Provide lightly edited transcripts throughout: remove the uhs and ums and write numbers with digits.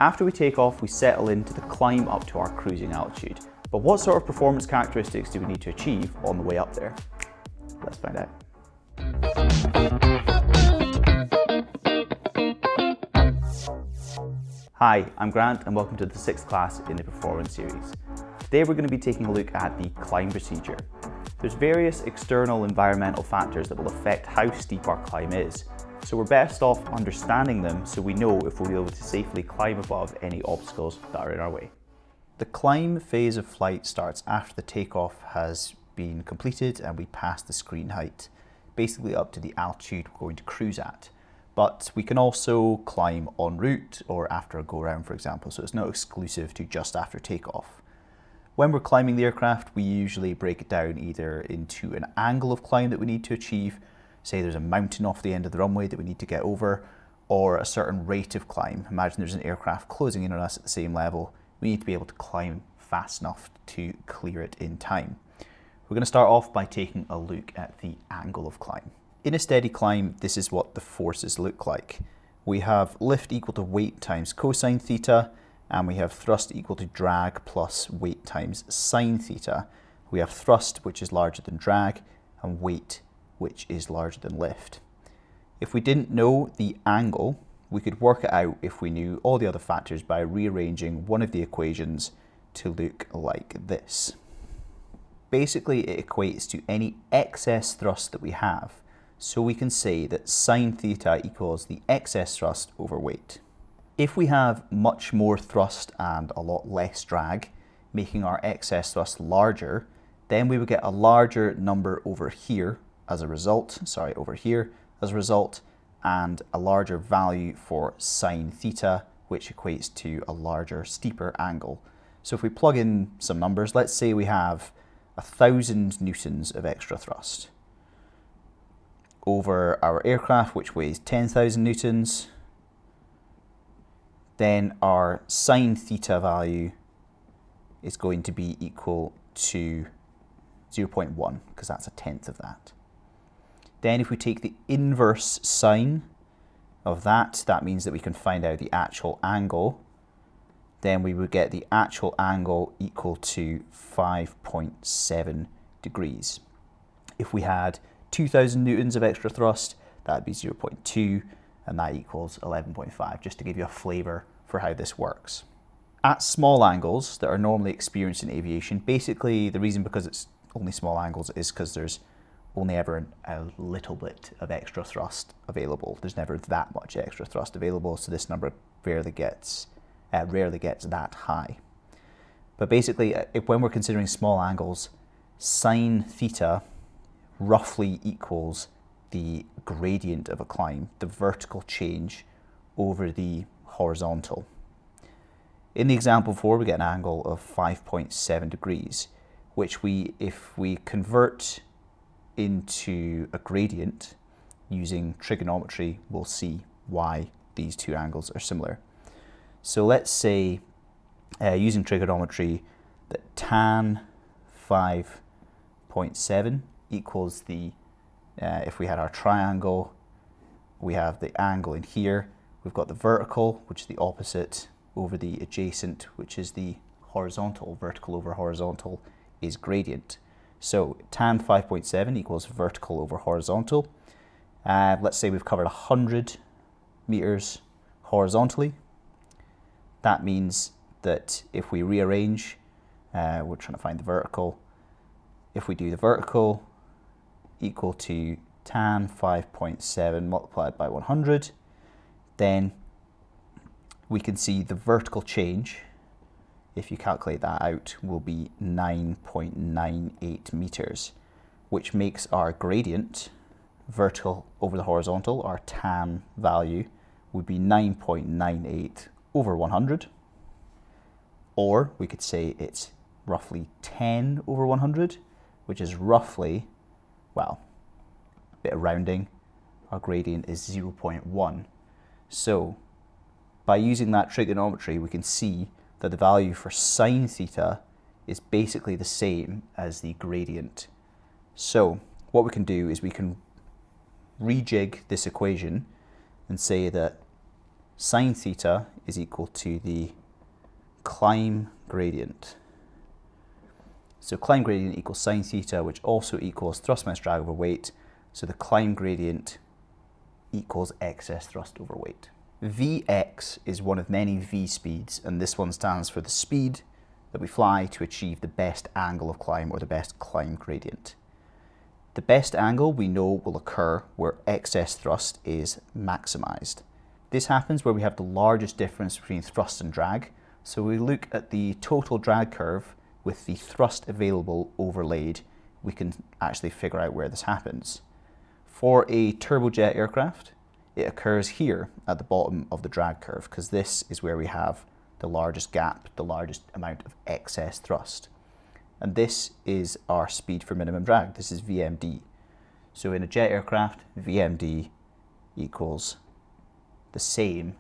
After we take off, we settle into the climb up to our cruising altitude. But what sort of performance characteristics do we need to achieve on the way up there? Let's find out. Hi, I'm Grant and welcome to the 6th class in the Performance series. Today we're going to be taking a look at the climb procedure. There's various external environmental factors that will affect how steep our climb is, so we're best off understanding them so we know if we'll be able to safely climb above any obstacles that are in our way. The climb phase of flight starts after the takeoff has been completed and we pass the screen height, basically up to the altitude we're going to cruise at. But we can also climb en route or after a go-round, for example, so it's not exclusive to just after takeoff. When we're climbing the aircraft, we usually break it down either into an angle of climb that we need to achieve, say there's a mountain off the end of the runway that we need to get over, or a certain rate of climb. Imagine there's an aircraft closing in on us at the same level. We need to be able to climb fast enough to clear it in time. We're going to start off by taking a look at the angle of climb. In a steady climb, this is what the forces look like. We have lift equal to weight times cosine theta, and we have thrust equal to drag plus weight times sine theta. We have thrust, which is larger than drag, and weight, which is larger than lift. If we didn't know the angle, we could work it out if we knew all the other factors by rearranging one of the equations to look like this. Basically, it equates to any excess thrust that we have. So we can say that sine theta equals the excess thrust over weight. If we have much more thrust and a lot less drag, making our excess thrust larger, then we would get a larger number over here as a result, and a larger value for sine theta, which equates to a larger, steeper angle. So if we plug in some numbers, let's say we have 1,000 newtons of extra thrust over our aircraft, which weighs 10,000 newtons, then our sine theta value is going to be equal to 0.1, because that's a tenth of that. Then if we take the inverse sine of that, that means that we can find out the actual angle. Then we would get the actual angle equal to 5.7 degrees. If we had 2,000 newtons of extra thrust, that would be 0.2, and that equals 11.5, just to give you a flavour for how this works. At small angles that are normally experienced in aviation, basically the reason because it's only small angles is because there's only ever a little bit of extra thrust available. There's never that much extra thrust available, so this number rarely gets that high. But basically, when we're considering small angles, sine theta roughly equals the gradient of a climb, the vertical change over the horizontal. In the example 4, we get an angle of 5.7 degrees, which if we convert into a gradient using trigonometry, we'll see why these two angles are similar. So let's say, using trigonometry, that tan 5.7 equals the, if we had our triangle, we have the angle in here, we've got the vertical, which is the opposite, over the adjacent, which is the horizontal. Vertical over horizontal is gradient. So tan 5.7 equals vertical over horizontal. Let's say we've covered 100 meters horizontally. That means that if we rearrange, we're trying to find the vertical. If we do the vertical equal to tan 5.7 multiplied by 100, then we can see the vertical change, if you calculate that out, will be 9.98 meters, which makes our gradient, vertical over the horizontal, our tan value, would be 9.98 over 100. Or we could say it's roughly 10 over 100, which is roughly, well, a bit of rounding, our gradient is 0.1. So by using that trigonometry, we can see that the value for sine theta is basically the same as the gradient. So what we can do is we can rejig this equation and say that sine theta is equal to the climb gradient. So climb gradient equals sine theta, which also equals thrust minus drag over weight. So the climb gradient equals excess thrust over weight. Vx is one of many v speeds, and this one stands for the speed that we fly to achieve the best angle of climb or the best climb gradient. The best angle we know will occur where excess thrust is maximized. This happens where we have the largest difference between thrust and drag. So we look at the total drag curve with the thrust available overlaid, we can actually figure out where this happens. For a turbojet aircraft, it occurs here at the bottom of the drag curve because this is where we have the largest gap, the largest amount of excess thrust. And this is our speed for minimum drag. This is VMD. So in a jet aircraft, VMD equals the same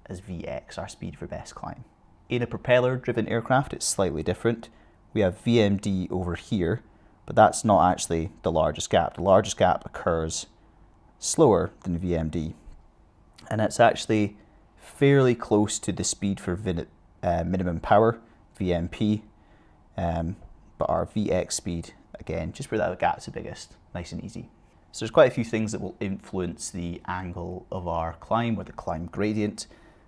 as Vx, our speed for best climb. In a propeller-driven aircraft, it's slightly different. We have VMD over here, but that's not actually the largest gap. The largest gap occurs slower than VMD, and it's actually fairly close to the speed for minimum power, VMP, but our Vx speed, again, just where that gap's the biggest, nice and easy. So there's quite a few things that will influence the angle of our climb or the climb gradient,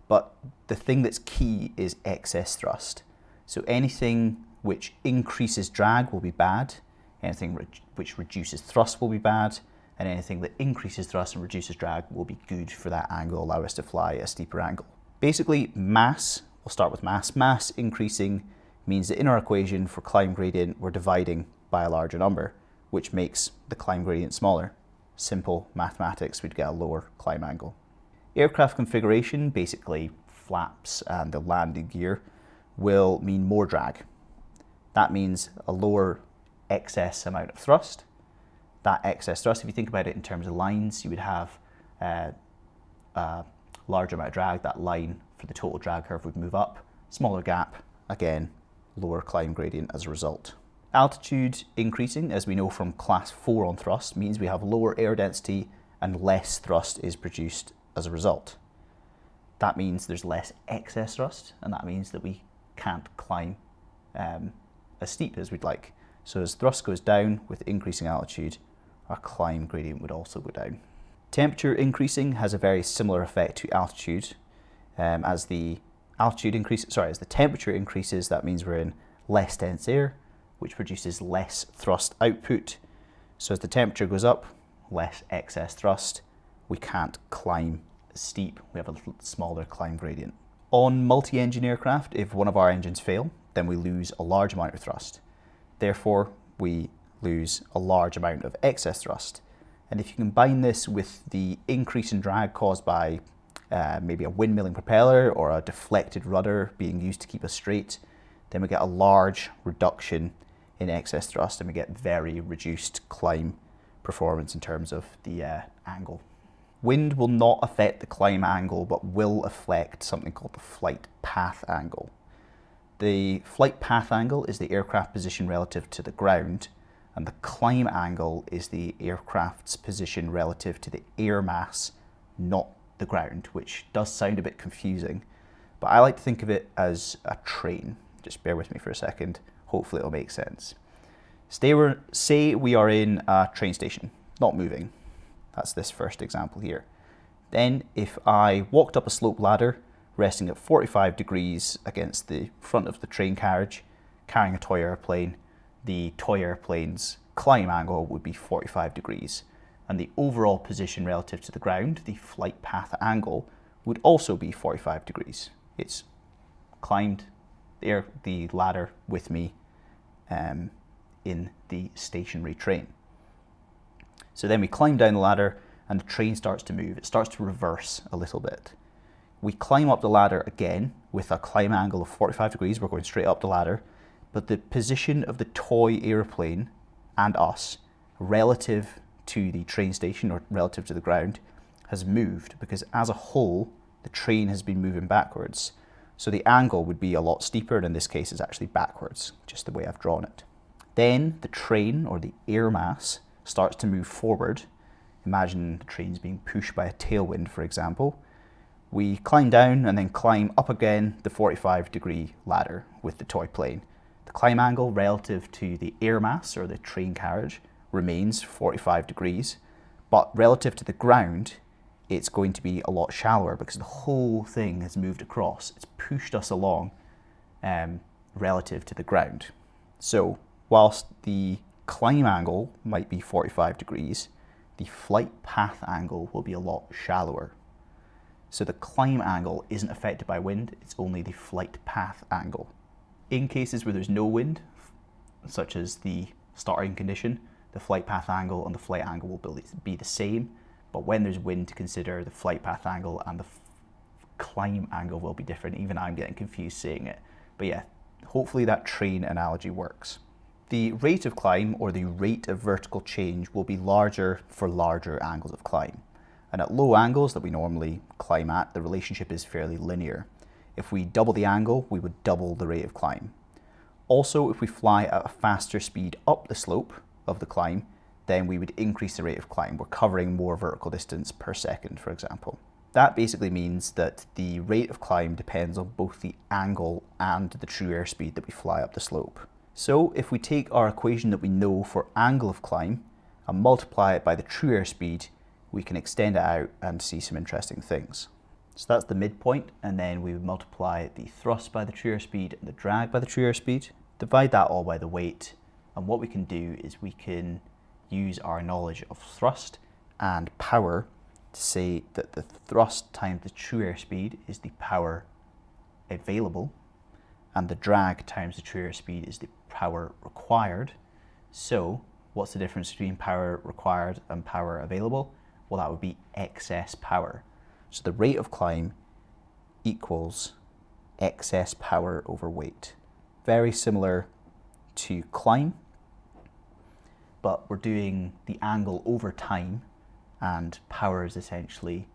but the thing that's key is excess thrust. So anything which increases drag will be bad, anything which reduces thrust will be bad, and anything that increases thrust and reduces drag will be good for that angle, allow us to fly a steeper angle. Basically, mass, we'll start with mass. Mass increasing means that in our equation for climb gradient, we're dividing by a larger number, which makes the climb gradient smaller. Simple mathematics, we'd get a lower climb angle. Aircraft configuration, basically flaps and the landing gear, will mean more drag. That means a lower excess amount of thrust. That excess thrust, if you think about it in terms of lines, you would have a larger amount of drag. That line for the total drag curve would move up. Smaller gap, again, lower climb gradient as a result. Altitude increasing, as we know from class 4 on thrust, means we have lower air density and less thrust is produced as a result. That means there's less excess thrust, and that means that we can't climb as steep as we'd like. So as thrust goes down with increasing altitude, our climb gradient would also go down. Temperature increasing has a very similar effect to altitude. As the temperature increases, that means we're in less dense air, which produces less thrust output. So as the temperature goes up, less excess thrust, we can't climb as steep, we have a smaller climb gradient. On multi-engine aircraft, if one of our engines fail, then we lose a large amount of thrust. Therefore, we lose a large amount of excess thrust. And if you combine this with the increase in drag caused by maybe a windmilling propeller or a deflected rudder being used to keep us straight, then we get a large reduction in excess thrust and we get very reduced climb performance in terms of the angle. Wind will not affect the climb angle, but will affect something called the flight path angle. The flight path angle is the aircraft position relative to the ground, and the climb angle is the aircraft's position relative to the air mass, not the ground, which does sound a bit confusing, but I like to think of it as a train. Just bear with me for a second, hopefully it'll make sense. Say we are in a train station, not moving. That's this first example here. Then if I walked up a slope ladder, resting at 45 degrees against the front of the train carriage, carrying a toy airplane, the toy airplane's climb angle would be 45 degrees. And the overall position relative to the ground, the flight path angle, would also be 45 degrees. It's climbed the ladder with me in the stationary train. So then we climb down the ladder and the train starts to move. It starts to reverse a little bit. We climb up the ladder again with a climb angle of 45 degrees. We're going straight up the ladder, but the position of the toy airplane and us relative to the train station or relative to the ground has moved because as a whole, the train has been moving backwards. So the angle would be a lot steeper, and in this case, it's actually backwards, just the way I've drawn it. Then the train or the air mass starts to move forward. Imagine the train's being pushed by a tailwind, for example. We climb down and then climb up again the 45-degree ladder with the toy plane. The climb angle relative to the air mass or the train carriage remains 45 degrees, but relative to the ground, it's going to be a lot shallower because the whole thing has moved across. It's pushed us along relative to the ground. So whilst the climb angle might be 45 degrees, the flight path angle will be a lot shallower. So the climb angle isn't affected by wind, it's only the flight path angle. In cases where there's no wind, such as the starting condition, the flight path angle and the flight angle will be the same. But when there's wind to consider, the flight path angle and the climb angle will be different. Even I'm getting confused saying it. But yeah, hopefully that train analogy works. The rate of climb, or the rate of vertical change, will be larger for larger angles of climb. And at low angles that we normally climb at, the relationship is fairly linear. If we double the angle, we would double the rate of climb. Also, if we fly at a faster speed up the slope of the climb, then we would increase the rate of climb. We're covering more vertical distance per second, for example. That basically means that the rate of climb depends on both the angle and the true airspeed that we fly up the slope. So if we take our equation that we know for angle of climb and multiply it by the true airspeed, we can extend it out and see some interesting things. So that's the midpoint, and then we would multiply the thrust by the true airspeed and the drag by the true airspeed, divide that all by the weight, and what we can do is we can use our knowledge of thrust and power to say that the thrust times the true airspeed is the power available, and the drag times the true airspeed is the power required. So what's the difference between power required and power available? Well, that would be excess power. So the rate of climb equals excess power over weight. Very similar to climb, but we're doing the angle over time, and power is essentially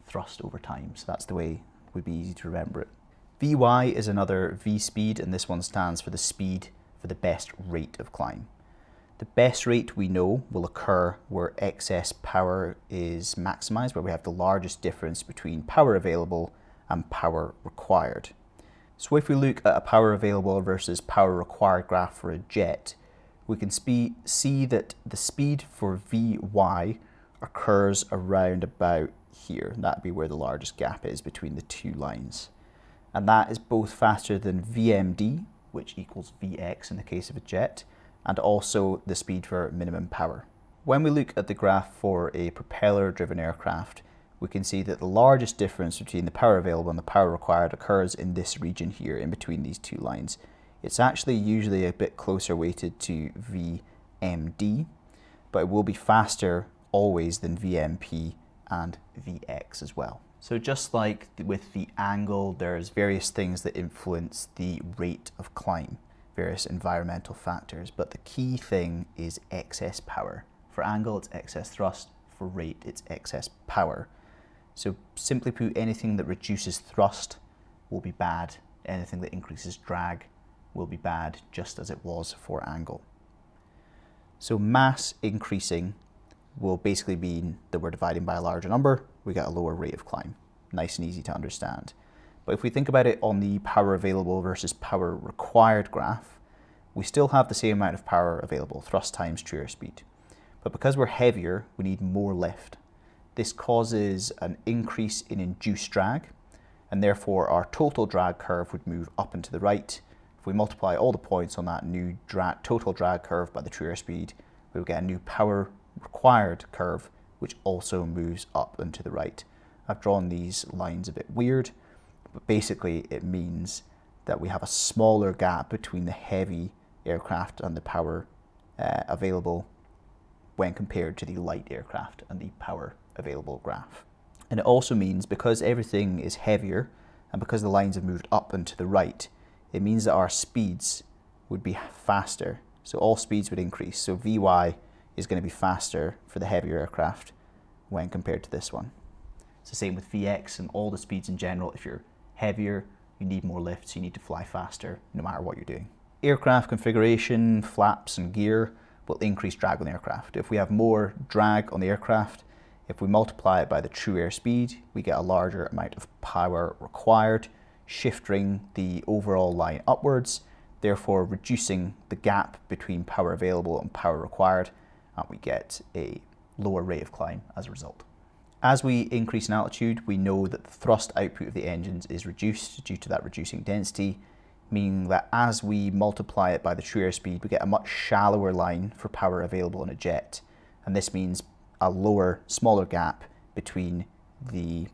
thrust over time. So that's the way it would be easy to remember it. Vy is another V speed, and this one stands for the speed for the best rate of climb. The best rate we know will occur where excess power is maximized, where we have the largest difference between power available and power required. So if we look at a power available versus power required graph for a jet, we can see that the speed for Vy occurs around about here. That'd be where the largest gap is between the two lines. And that is both faster than Vmd, which equals Vx in the case of a jet, and also the speed for minimum power. When we look at the graph for a propeller-driven aircraft, we can see that the largest difference between the power available and the power required occurs in this region here, in between these two lines. It's actually usually a bit closer weighted to Vmd, but it will be faster always than Vmp and Vx as well. So just like with the angle, there's various things that influence the rate of climb, various environmental factors, but the key thing is excess power. For angle, it's excess thrust. For rate, it's excess power. So simply put, anything that reduces thrust will be bad. Anything that increases drag will be bad, just as it was for angle. So mass increasing will basically mean that we're dividing by a larger number, we get a lower rate of climb. Nice and easy to understand. But if we think about it on the power available versus power required graph, we still have the same amount of power available, thrust times true airspeed. But because we're heavier, we need more lift. This causes an increase in induced drag, and therefore our total drag curve would move up and to the right. If we multiply all the points on that new total drag curve by the true airspeed, we will get a new power required curve, which also moves up and to the right. I've drawn these lines a bit weird, but basically it means that we have a smaller gap between the heavy aircraft and the power available when compared to the light aircraft and the power available graph. And it also means, because everything is heavier and because the lines have moved up and to the right, it means that our speeds would be faster. So all speeds would increase. So Vy is going to be faster for the heavier aircraft when compared to this one. It's the same with Vx and all the speeds in general. If you're heavier, you need more lift, so you need to fly faster no matter what you're doing. Aircraft configuration, flaps and gear will increase drag on the aircraft. If we have more drag on the aircraft, If we multiply it by the true airspeed, we get a larger amount of power required, shifting the overall line upwards, therefore reducing the gap between power available and power required, and we get a lower rate of climb as a result. As we increase in altitude, we know that the thrust output of the engines is reduced due to that reducing density, meaning that as we multiply it by the true airspeed, we get a much shallower line for power available in a jet. And this means a lower, smaller gap between the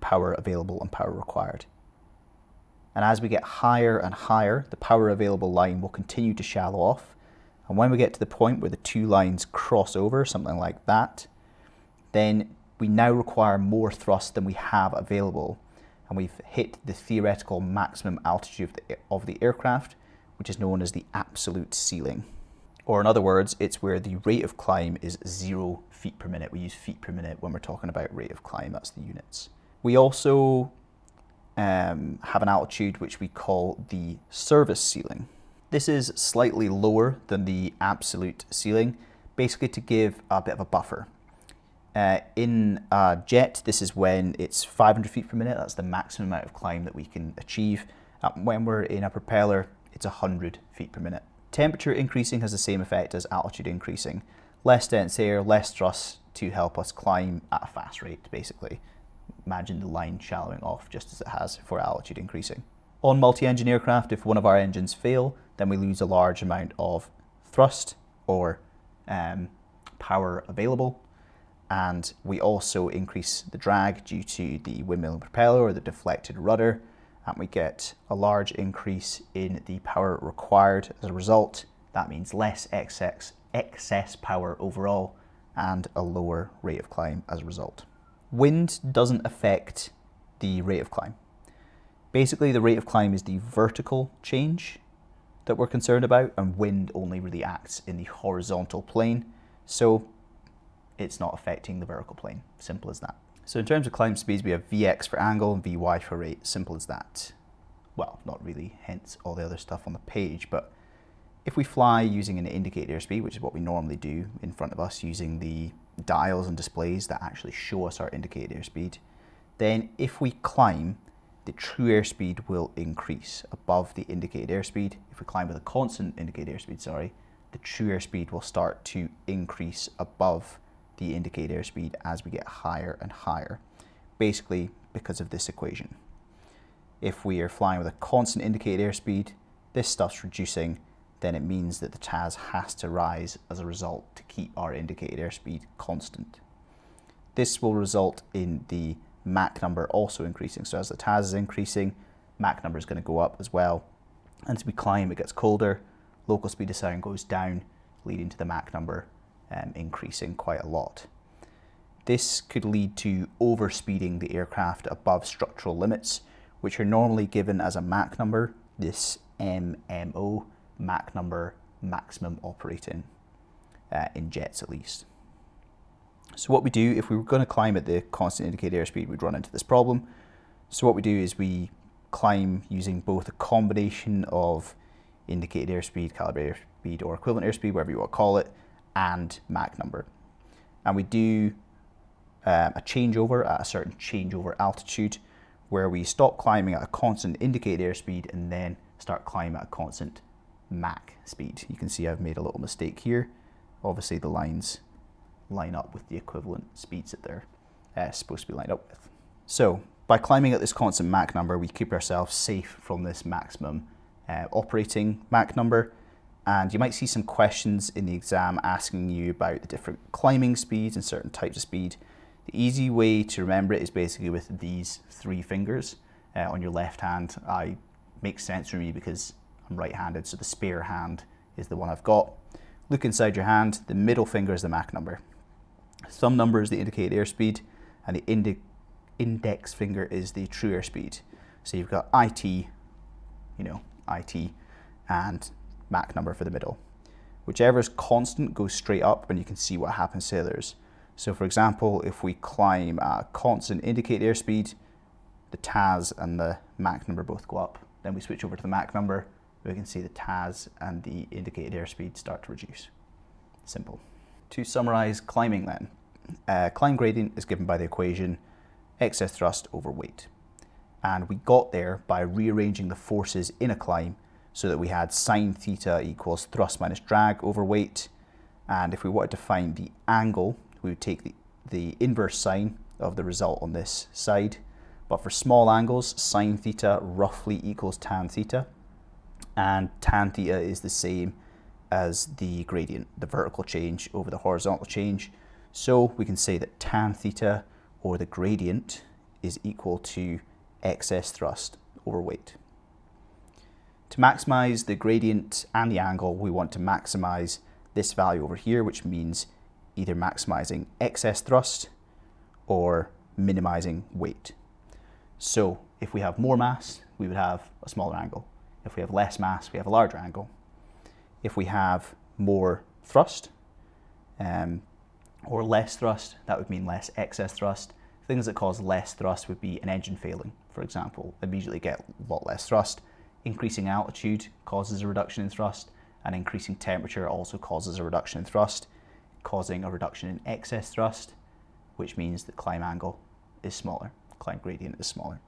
power available and power required. And as we get higher and higher, the power available line will continue to shallow off. And when we get to the point where the two lines cross over, something like that, then we now require more thrust than we have available. And we've hit the theoretical maximum altitude of the aircraft, which is known as the absolute ceiling. Or in other words, it's where the rate of climb is 0 feet per minute. We use feet per minute when we're talking about rate of climb, that's the units. We also have an altitude which we call the service ceiling. This is slightly lower than the absolute ceiling, basically to give a bit of a buffer. In a jet, this is when it's 500 feet per minute, that's the maximum amount of climb that we can achieve. When we're in a propeller, it's 100 feet per minute. Temperature increasing has the same effect as altitude increasing. Less dense air, less thrust to help us climb at a fast rate, basically. Imagine the line shallowing off just as it has for altitude increasing. On multi-engine aircraft, if one of our engines fail, then we lose a large amount of thrust or power available. And we also increase the drag due to the windmill propeller or the deflected rudder. And we get a large increase in the power required as a result. That means less excess power overall and a lower rate of climb as a result. Wind doesn't affect the rate of climb. Basically, the rate of climb is the vertical change that we're concerned about, and wind only really acts in the horizontal plane. So it's not affecting the vertical plane. Simple as that. So in terms of climb speeds, we have Vx for angle and Vy for rate. Simple as that. Well, not really, hence all the other stuff on the page, but if we fly using an indicated airspeed, which is what we normally do in front of us using the dials and displays that actually show us our indicated airspeed, then if we climb, the true airspeed will increase above the indicated airspeed. If we climb with a constant indicated airspeed, the true airspeed will start to increase above the indicated airspeed as we get higher and higher, basically because of this equation. If we are flying with a constant indicated airspeed, this stuff's reducing, then it means that the TAS has to rise as a result to keep our indicated airspeed constant. This will result in the Mach number also increasing. So as the TAS is increasing, Mach number is going to go up as well. And as we climb, it gets colder, local speed of sound goes down, leading to the Mach number increasing quite a lot. This could lead to overspeeding the aircraft above structural limits, which are normally given as a Mach number, this MMO, Mach number maximum operating, in jets at least. So what we do, if we were going to climb at the constant indicated airspeed, we'd run into this problem. So what we do is we climb using both a combination of indicated airspeed, calibrated airspeed, or equivalent airspeed, whatever you want to call it, and Mach number. And we do a changeover at a certain changeover altitude where we stop climbing at a constant indicated airspeed and then start climbing at a constant Mach speed. You can see I've made a little mistake here. Obviously the lines line up with the equivalent speeds that they're supposed to be lined up with. So by climbing at this constant Mach number, we keep ourselves safe from this maximum operating Mach number. And you might see some questions in the exam asking you about the different climbing speeds and certain types of speed. The easy way to remember it is basically with these three fingers on your left hand. Makes sense for me because I'm right-handed, so the spare hand is the one I've got. Look inside your hand, the middle finger is the Mach number. Thumb number is the indicated airspeed, and the index finger is the true airspeed. So you've got IT, IT, and Mach number for the middle. Whichever is constant goes straight up, and you can see what happens to others. So for example, if we climb at a constant indicated airspeed, the TAS and the Mach number both go up. Then we switch over to the Mach number, we can see the TAS and the indicated airspeed start to reduce. Simple. To summarize climbing then, climb gradient is given by the equation excess thrust over weight. And we got there by rearranging the forces in a climb so that we had sine theta equals thrust minus drag over weight. And if we wanted to find the angle, we would take the inverse sine of the result on this side. But for small angles, sine theta roughly equals tan theta. And tan theta is the same as the gradient, the vertical change over the horizontal change. So we can say that tan theta, or the gradient, is equal to excess thrust over weight. To maximize the gradient and the angle, we want to maximize this value over here, which means either maximizing excess thrust or minimizing weight. So if we have more mass, we would have a smaller angle. If we have less mass, we have a larger angle. If we have more thrust or less thrust, that would mean less excess thrust. Things that cause less thrust would be an engine failing, for example. Immediately get a lot less thrust. Increasing altitude causes a reduction in thrust, and increasing temperature also causes a reduction in thrust, causing a reduction in excess thrust, which means the climb angle is smaller, climb gradient is smaller.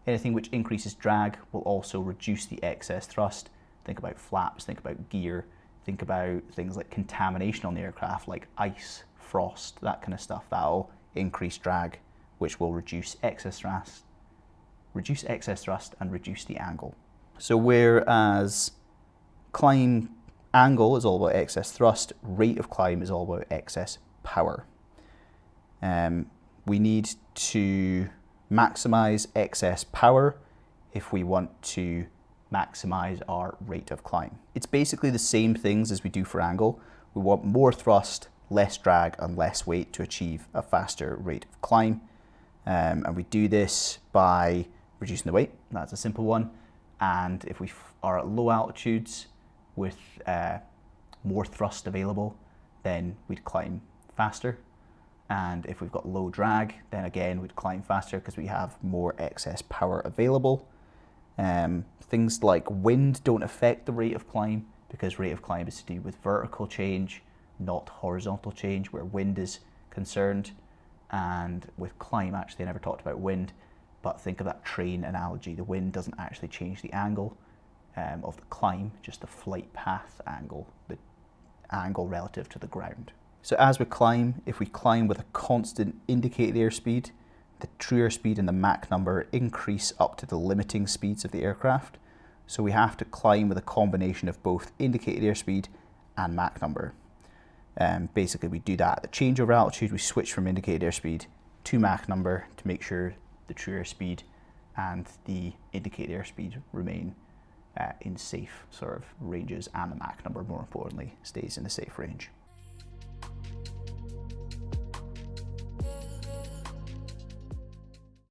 Anything which increases drag will also reduce the excess thrust. Think about flaps, think about gear, think about things like contamination on the aircraft, like ice, frost, that kind of stuff. That'll increase drag, which will reduce excess thrust and reduce the angle. So whereas climb angle is all about excess thrust, rate of climb is all about excess power. We need to maximize excess power if we want to maximize our rate of climb. It's basically the same things as we do for angle. We want more thrust, less drag, and less weight to achieve a faster rate of climb. And we do this by reducing the weight. That's a simple one. And if we are at low altitudes with more thrust available, then we'd climb faster. And if we've got low drag, then again we'd climb faster because we have more excess power available. Things like wind don't affect the rate of climb because rate of climb is to do with vertical change, not horizontal change, where wind is concerned. And with climb, actually, I never talked about wind, but think of that train analogy. The wind doesn't actually change the angle of the climb, just the flight path angle, the angle relative to the ground. So as we climb, if we climb with a constant indicated airspeed, the true airspeed and the Mach number increase up to the limiting speeds of the aircraft. So we have to climb with a combination of both indicated airspeed and Mach number. Basically, we do that at the changeover altitude. We switch from indicated airspeed to Mach number to make sure the true airspeed and the indicated airspeed remain in safe sort of ranges, and the Mach number, more importantly, stays in the safe range.